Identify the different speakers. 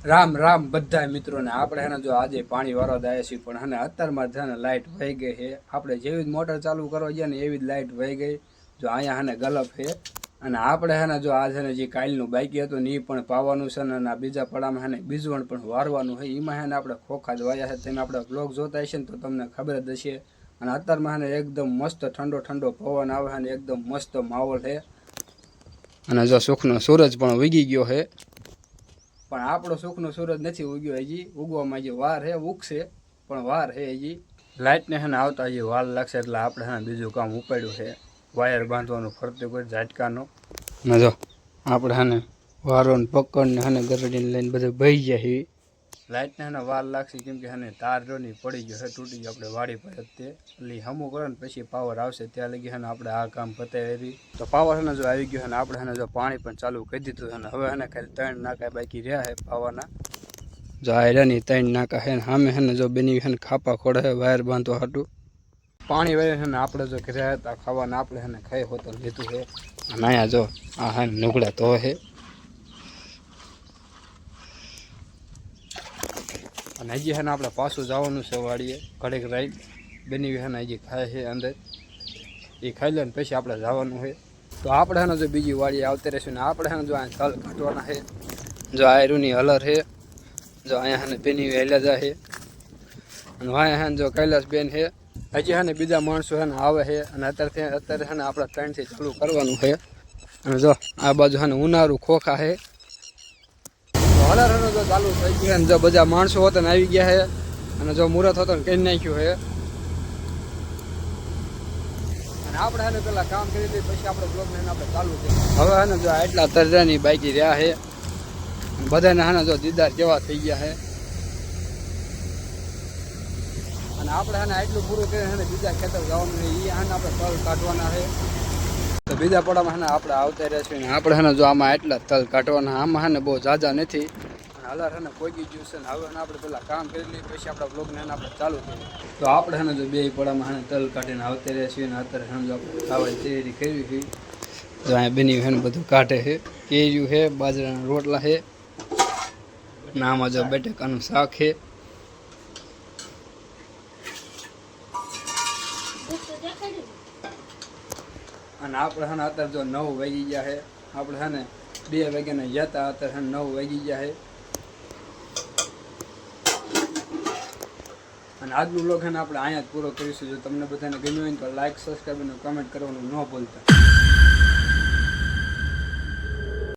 Speaker 1: રામ રામ બધા મિત્રોને આપણે હેને જો આજે પાણી વાળવા જાય છે પણ હેને અત્યારમાં છે ને લાઇટ વહી ગઈ છે આપણે જેવી જ મોટર ચાલુ કરવા ગયા ને એવી જ લાઇટ વહી ગઈ જો અહીંયા હેને ગલપ છે અને આપણે હેને જો આ છે ને જે કાલનું બાકી હતું ને એ પણ પાવાનું છે ને આ બીજા પડામાં હેને બીજવણ પણ વારવાનું છે એમાં હેને આપણે ખોખા જ વાયા છે તમે આપણે બ્લોગ જોતા હશે ને તો તમને ખબર જ હશે અને અત્યારમાં હેને એકદમ મસ્ત ઠંડો ઠંડો પવન આવે છે ને એકદમ મસ્ત માહોલ છે અને જો સુખનો સૂરજ પણ ઉગી ગયો છે પણ આપણો સુખનો સૂરજ નથી ઉગ્યો હજી ઉગવામાં હજી વાર હે ઉગશે પણ વાર હે હજી લાઇટને છે ને આવતા હજી વાર લાગશે એટલે આપણે છે ને બીજું કામ ઉપાડ્યું છે વાયર બાંધવાનું ફરતું કોઈ ઝાટકાનો ને જો આપણે છે ને વારો ને પકડને છે ને ગરડીને લઈને બધું બહી ગયા છે લાઇટને છે ને વાર લાગશે કેમ કે છે ને તાર જો નહીં પડી ગયો છે તૂટી ગયો આપણે વાડી પર તે એટલે હમું કરો ને પછી પાવર આવશે ત્યાં લગી છે ને આપણે આ કામ પતાવી તો પાવર છે ને જો આવી ગયો છે ને આપણે છે ને જો પાણી પણ ચાલુ કરી દીધું છે ને હવે છે ને ખાલી 3 નાકા બાકી રહ્યા છે પાવાના જો આ રહ્યા 3 નાકા છે ને સામે છે ને જો બેની છે ને ખાપા ખોડે છે વાયર બાંધવા હાટું પાણી વાયર છે ને આપણે જો કર્યા હતા ખાવાના આપણે છે ને ખાઈ હોતલ લીધું છે અને અહીંયા જો આ છે ને નુગડા તો છે અને હજી છે ને આપણે પાછું જવાનું છે વાડીએ ઘડીક રાઈ બેની છે ને હજી ખાય છે અંદર એ ખાઈ લે ને પછી આપણે જવાનું છે તો આપણે છે ને જો બીજી વાડીએ આવતી રહીશું ને આપણે છે ને જો અહીંયા તલ કાઢવાના છે જો આયરુની હલર છે જો અહીંયા છે ને બેની હેલા જાય છે અને અહીંયા છે ને જો કૈલાસ બેન છે હજી છે ને બીજા માણસો છે ને આવે છે અને અત્યારે છે ને આપણે 3 થી ચાલુ કરવાનું છે અને જો આ બાજુ છે ને ઉનાળું ખોખા છે હલર જો ચાલુ થઈ ગયું ને જો બધા માણસો હોતા ને આવી ગયા છે અને જો મુહૂર્ત હતો ને કરી નાખ્યું છે અને આપણે એને પેલા કામ કરી દઈએ પછી આપણે બ્લોગને આપણે ચાલુ કરીએ હવે છે ને જો એટલા તરજાની બાકી રહ્યા છે બધાને છે ને જો દીદાર કેવા થઈ ગયા છે અને આપણે છે ને આટલું પૂરું કરીને છે બીજા ખેતર જવાનું છે એ આને આપણે તલ કાઢવાના છે તો બીજા પડામાં છે ને આપણે આવતા રહેશું ને આપણે છે ને જો આમાં એટલા તલ કાઢવાના આમાં છે ને બહુ ઝાઝા નથી હલર છે ને પોગી ગયું છે ને હવે આપણે પેલા કામ કરી લઈએ પછી આપણા બ્લોગને આપણે ચાલુ કરીએ તો આપણે છે ને જો બે પડામાં છે ને તલ કાઢીને આવતા રહ્યા છીએ ને અત્યારે છે ને જો આપણે ખાવાની તૈયારી કરવી છે જો અહીંયા બેની છે ને બધું કાઢે છે કેરીયું છે બાજરાના રોટલા છે ને આમાં જો બટેકાનું શાક છે અને આપણે છે ને અત્યારે જો 9 વાગી ગયા છે આપણે છે ને 2 વાગ્યાના જતા અત્યારે 9 વાગી ગયા છે અને આજનું બ્લોગ છે ને આપણે અહીંયા જ પૂરો કરીશું જો તમને બધાને ગમ્યું હોય તો લાઈક સબસ્ક્રાઈબ અને કમેન્ટ કરવાનું ન ભૂલતા